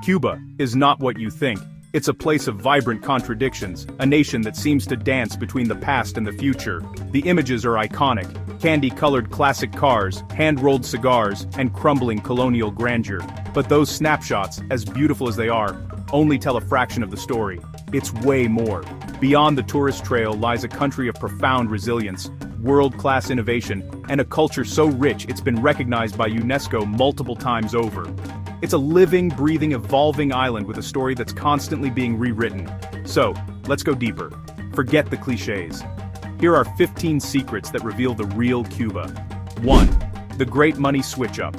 Cuba is not what you think. It's a place of vibrant contradictions, a nation that seems to dance between the past and the future. The images are iconic: candy-colored classic cars, hand-rolled cigars, and crumbling colonial grandeur. But those snapshots, as beautiful as they are, only tell a fraction of the story. It's way more. Beyond the tourist trail lies a country of profound resilience, world-class innovation, and a culture so rich it's been recognized by UNESCO multiple times over. It's a living, breathing, evolving island with a story that's constantly being rewritten. So, let's go deeper. Forget the cliches. Here are 15 secrets that reveal the real Cuba. 1. The Great Money Switch-Up.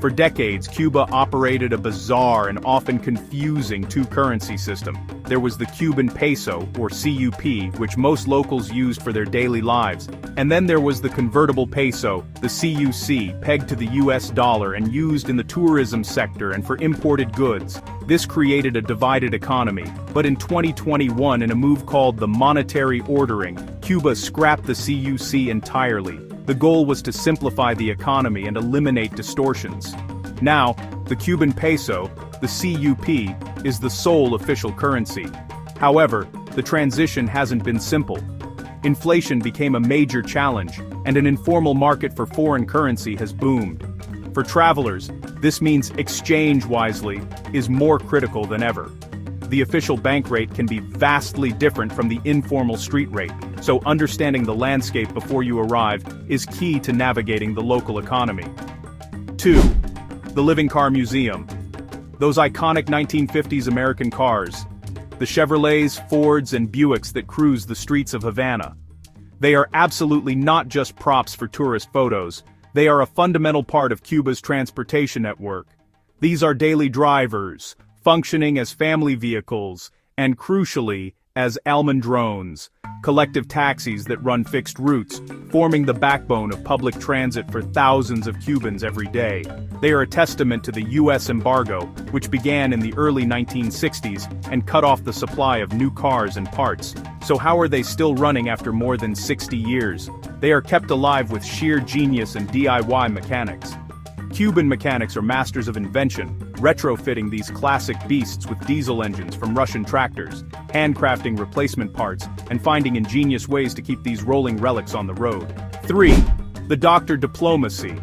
For decades, Cuba operated a bizarre and often confusing two-currency system. There was the Cuban peso, or CUP, which most locals used for their daily lives. And then there was the convertible peso, the CUC, pegged to the US dollar and used in the tourism sector and for imported goods. This created a divided economy. But in 2021, in a move called the monetary ordering, Cuba scrapped the CUC entirely. The goal was to simplify the economy and eliminate distortions. Now, the Cuban peso, the CUP, is the sole official currency. However, the transition hasn't been simple. Inflation became a major challenge, and an informal market for foreign currency has boomed. For travelers, this means exchange wisely is more critical than ever. The official bank rate can be vastly different from the informal street rate, so understanding the landscape before you arrive is key to navigating the local economy. 2. The Living Car Museum. Those iconic 1950s American cars. The Chevrolets, Fords, and Buicks that cruise the streets of Havana. They are absolutely not just props for tourist photos. They are a fundamental part of Cuba's transportation network. These are daily drivers, functioning as family vehicles, and crucially, as almendrones, collective taxis that run fixed routes, forming the backbone of public transit for thousands of Cubans every day. They are a testament to the US embargo, which began in the early 1960s and cut off the supply of new cars and parts. So how are they still running after more than 60 years? They are kept alive with sheer genius and DIY mechanics. Cuban mechanics are masters of invention, retrofitting these classic beasts with diesel engines from Russian tractors, handcrafting replacement parts, and finding ingenious ways to keep these rolling relics on the road. 3. The doctor diplomacy.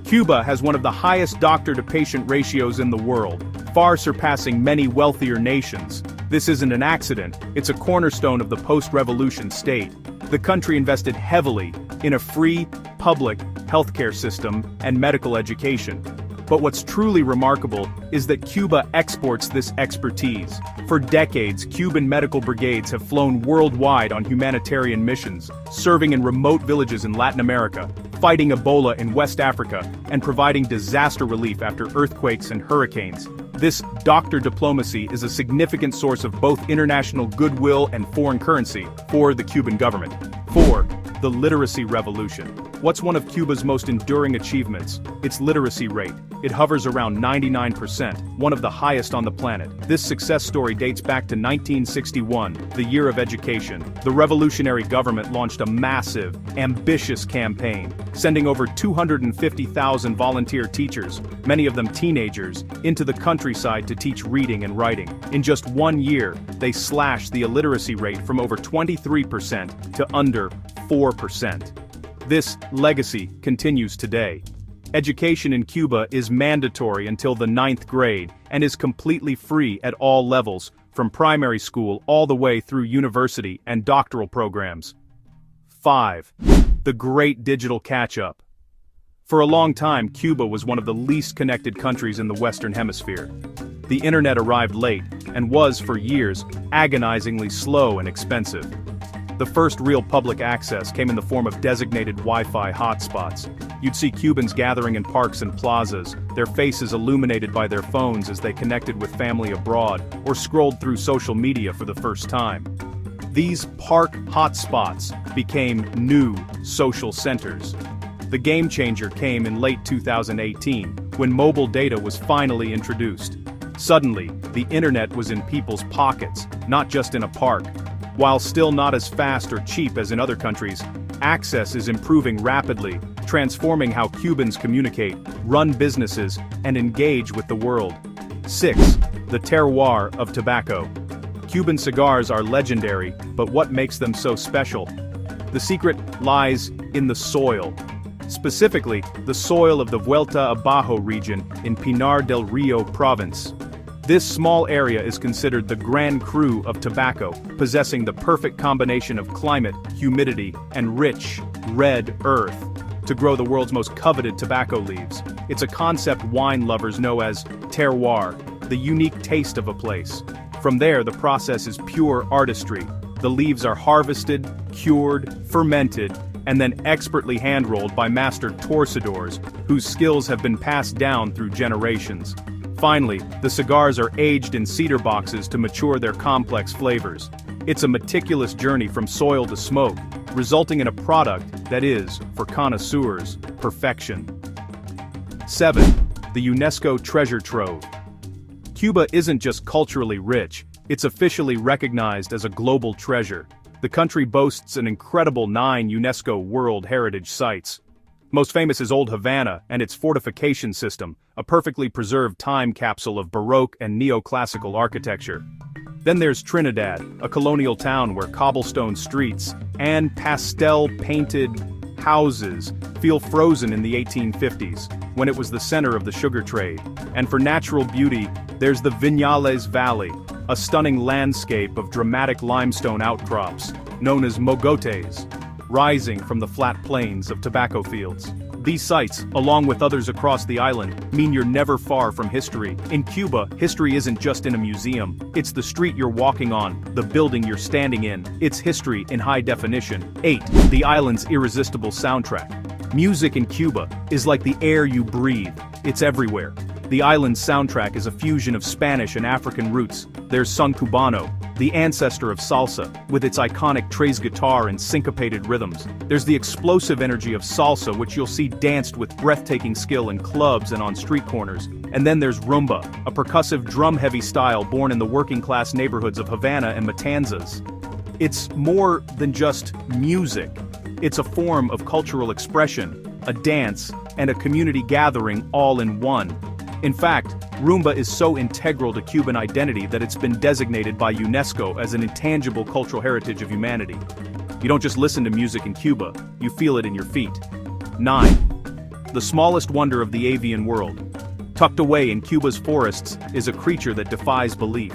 Cuba has one of the highest doctor-to-patient ratios in the world, far surpassing many wealthier nations. This isn't an accident, it's a cornerstone of the post-revolution state. The country invested heavily in a free, public healthcare system and medical education. But what's truly remarkable is that Cuba exports this expertise. For decades, Cuban medical brigades have flown worldwide on humanitarian missions, serving in remote villages in Latin America, fighting Ebola in West Africa, and providing disaster relief after earthquakes and hurricanes. This doctor diplomacy is a significant source of both international goodwill and foreign currency for the Cuban government. 4. The literacy revolution. What's one of Cuba's most enduring achievements? Its literacy rate. It hovers around 99%, one of the highest on the planet. This success story dates back to 1961, the year of education. The revolutionary government launched a massive, ambitious campaign, sending over 250,000 volunteer teachers, many of them teenagers, into the countryside to teach reading and writing. In just 1 year, they slashed the illiteracy rate from over 23% to under 4%. This legacy continues today. Education in Cuba is mandatory until the 9th grade and is completely free at all levels, from primary school all the way through university and doctoral programs. 5. The Great Digital Catch-Up. For a long time, Cuba was one of the least connected countries in the Western Hemisphere. The internet arrived late and was, for years, agonizingly slow and expensive. The first real public access came in the form of designated Wi-Fi hotspots. You'd see Cubans gathering in parks and plazas, their faces illuminated by their phones as they connected with family abroad or scrolled through social media for the first time. These park hotspots became new social centers. The game changer came in late 2018, when mobile data was finally introduced. Suddenly, the internet was in people's pockets, not just in a park. While still not as fast or cheap as in other countries, access is improving rapidly, transforming how Cubans communicate, run businesses, and engage with the world. 6. The terroir of tobacco. Cuban cigars are legendary, but what makes them so special? The secret lies in the soil. Specifically, the soil of the Vuelta Abajo region in Pinar del Rio province. This small area is considered the Grand Cru of tobacco, possessing the perfect combination of climate, humidity, and rich, red earth to grow the world's most coveted tobacco leaves. It's a concept wine lovers know as terroir, the unique taste of a place. From there, the process is pure artistry. The leaves are harvested, cured, fermented, and then expertly hand-rolled by master torcedores, whose skills have been passed down through generations. Finally, the cigars are aged in cedar boxes to mature their complex flavors. It's a meticulous journey from soil to smoke, resulting in a product that is, for connoisseurs, perfection. 7. The UNESCO Treasure Trove. Cuba isn't just culturally rich, it's officially recognized as a global treasure. The country boasts an incredible 9 UNESCO World Heritage Sites. Most famous is Old Havana and its fortification system, a perfectly preserved time capsule of Baroque and neoclassical architecture. Then there's Trinidad, a colonial town where cobblestone streets and pastel-painted houses feel frozen in the 1850s, when it was the center of the sugar trade. And for natural beauty, there's the Viñales Valley, a stunning landscape of dramatic limestone outcrops, known as mogotes, rising from the flat plains of tobacco fields. These sites, along with others across the island, mean you're never far from history. In Cuba, history isn't just in a museum. It's the street you're walking on, the building you're standing in. It's history in high definition. 8. The island's irresistible soundtrack. Music in Cuba is like the air you breathe. It's everywhere. The island's soundtrack is a fusion of Spanish and African roots. There's son cubano, the ancestor of salsa, with its iconic tres guitar and syncopated rhythms. There's the explosive energy of salsa, which you'll see danced with breathtaking skill in clubs and on street corners. And then there's rumba, a percussive drum-heavy style born in the working-class neighborhoods of Havana and Matanzas. It's more than just music. It's a form of cultural expression, a dance, and a community gathering all in one. In fact, rumba is so integral to Cuban identity that it's been designated by UNESCO as an intangible cultural heritage of humanity. You don't just listen to music in Cuba, you feel it in your feet. 9. The smallest wonder of the avian world. Tucked away in Cuba's forests is a creature that defies belief.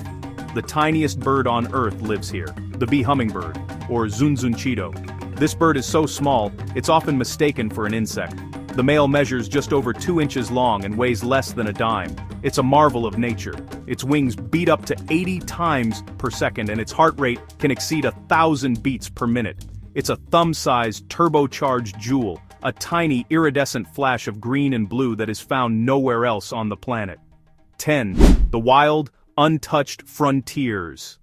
The tiniest bird on Earth lives here, the bee hummingbird, or zunzunchito. This bird is so small, it's often mistaken for an insect. The male measures just over 2 inches long and weighs less than a dime. It's a marvel of nature. Its wings beat up to 80 times per second and its heart rate can exceed 1,000 beats per minute. It's a thumb-sized turbocharged jewel, a tiny iridescent flash of green and blue that is found nowhere else on the planet. 10. The wild, untouched frontiers.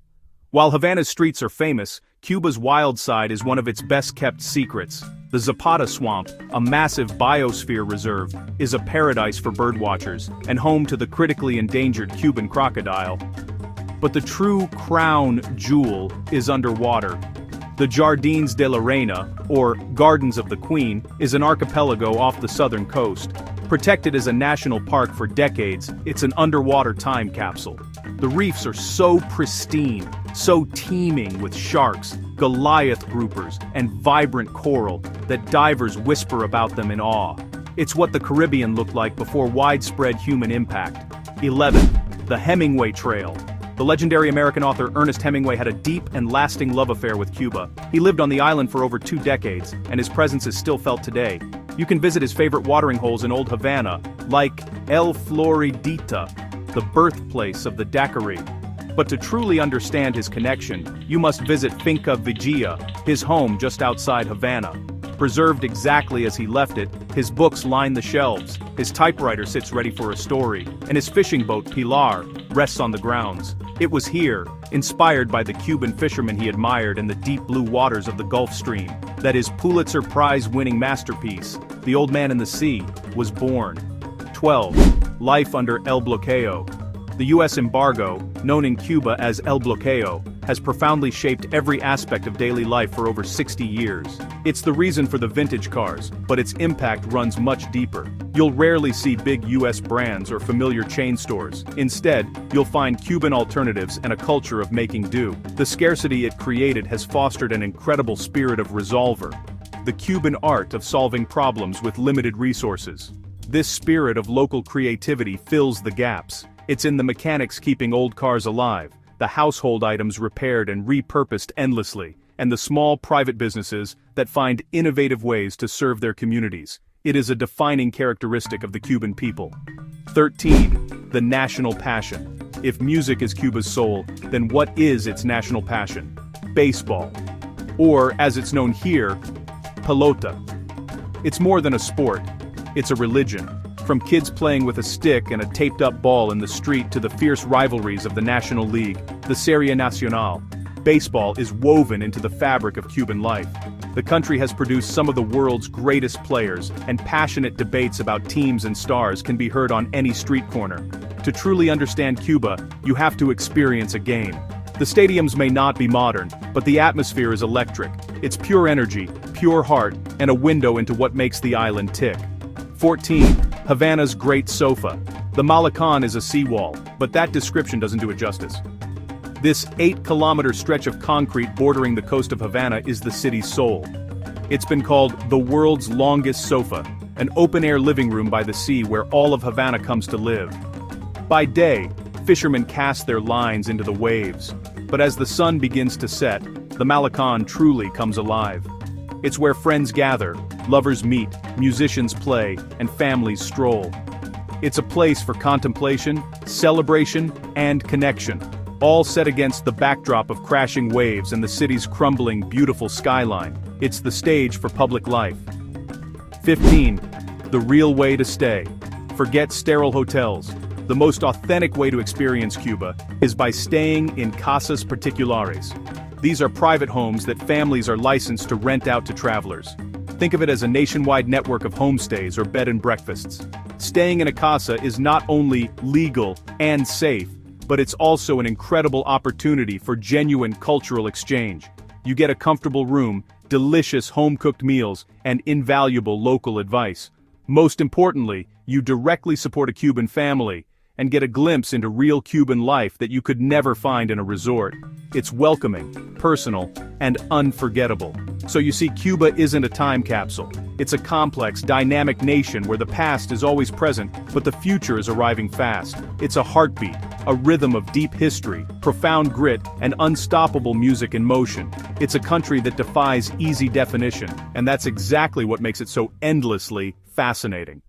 While Havana's streets are famous, Cuba's wild side is one of its best-kept secrets. The Zapata Swamp, a massive biosphere reserve, is a paradise for birdwatchers and home to the critically endangered Cuban crocodile. But the true crown jewel is underwater. The Jardins de la Reina, or Gardens of the Queen, is an archipelago off the southern coast. Protected as a national park for decades, it's an underwater time capsule. The reefs are so pristine, so teeming with sharks, Goliath groupers, and vibrant coral that divers whisper about them in awe. It's what the Caribbean looked like before widespread human impact. 11. The Hemingway Trail. The legendary American author Ernest Hemingway had a deep and lasting love affair with Cuba. He lived on the island for over 2 decades, and his presence is still felt today. You can visit his favorite watering holes in Old Havana, like El Floridita, the birthplace of the daiquiri. But to truly understand his connection, you must visit Finca Vigia, his home just outside Havana. Preserved exactly as he left it, his books line the shelves, his typewriter sits ready for a story, and his fishing boat, Pilar, rests on the grounds. It was here, inspired by the Cuban fishermen he admired and the deep blue waters of the Gulf Stream, that his Pulitzer Prize-winning masterpiece, The Old Man and the Sea, was born. 12. Life under El Bloqueo. The U.S. embargo, known in Cuba as El Bloqueo, has profoundly shaped every aspect of daily life for over 60 years. It's the reason for the vintage cars, but its impact runs much deeper. You'll rarely see big US brands or familiar chain stores. Instead, you'll find Cuban alternatives and a culture of making do. The scarcity it created has fostered an incredible spirit of resolver, the Cuban art of solving problems with limited resources. This spirit of local creativity fills the gaps. It's in the mechanics keeping old cars alive, the household items repaired and repurposed endlessly, and the small private businesses that find innovative ways to serve their communities. It is a defining characteristic of the Cuban people. 13. The national passion. If music is Cuba's soul, then what is its national passion? Baseball. Or, as it's known here, pelota. It's more than a sport. It's a religion. From kids playing with a stick and a taped-up ball in the street to the fierce rivalries of the National League, the Serie Nacional, baseball is woven into the fabric of Cuban life. The country has produced some of the world's greatest players, and passionate debates about teams and stars can be heard on any street corner. To truly understand Cuba, you have to experience a game. The stadiums may not be modern, but the atmosphere is electric. It's pure energy, pure heart, and a window into what makes the island tick. 14. Havana's Great Sofa. The Malecón is a seawall, but that description doesn't do it justice. This 8-kilometer stretch of concrete bordering the coast of Havana is the city's soul. It's been called the world's longest sofa, an open-air living room by the sea where all of Havana comes to live. By day, fishermen cast their lines into the waves, but as the sun begins to set, the Malecón truly comes alive. It's where friends gather, lovers meet, musicians play, and families stroll. It's a place for contemplation, celebration, and connection, all set against the backdrop of crashing waves and the city's crumbling, beautiful skyline. It's the stage for public life. 15. The real way to stay. Forget sterile hotels. The most authentic way to experience Cuba is by staying in casas particulares. These are private homes that families are licensed to rent out to travelers. Think of it as a nationwide network of homestays or bed and breakfasts. Staying in a casa is not only legal and safe, but it's also an incredible opportunity for genuine cultural exchange. You get a comfortable room, delicious home-cooked meals, and invaluable local advice. Most importantly, you directly support a Cuban family and get a glimpse into real Cuban life that you could never find in a resort. It's welcoming, personal, and unforgettable. So you see, Cuba isn't a time capsule. It's a complex, dynamic nation where the past is always present, but the future is arriving fast. It's a heartbeat, a rhythm of deep history, profound grit, and unstoppable music in motion. It's a country that defies easy definition, and that's exactly what makes it so endlessly fascinating.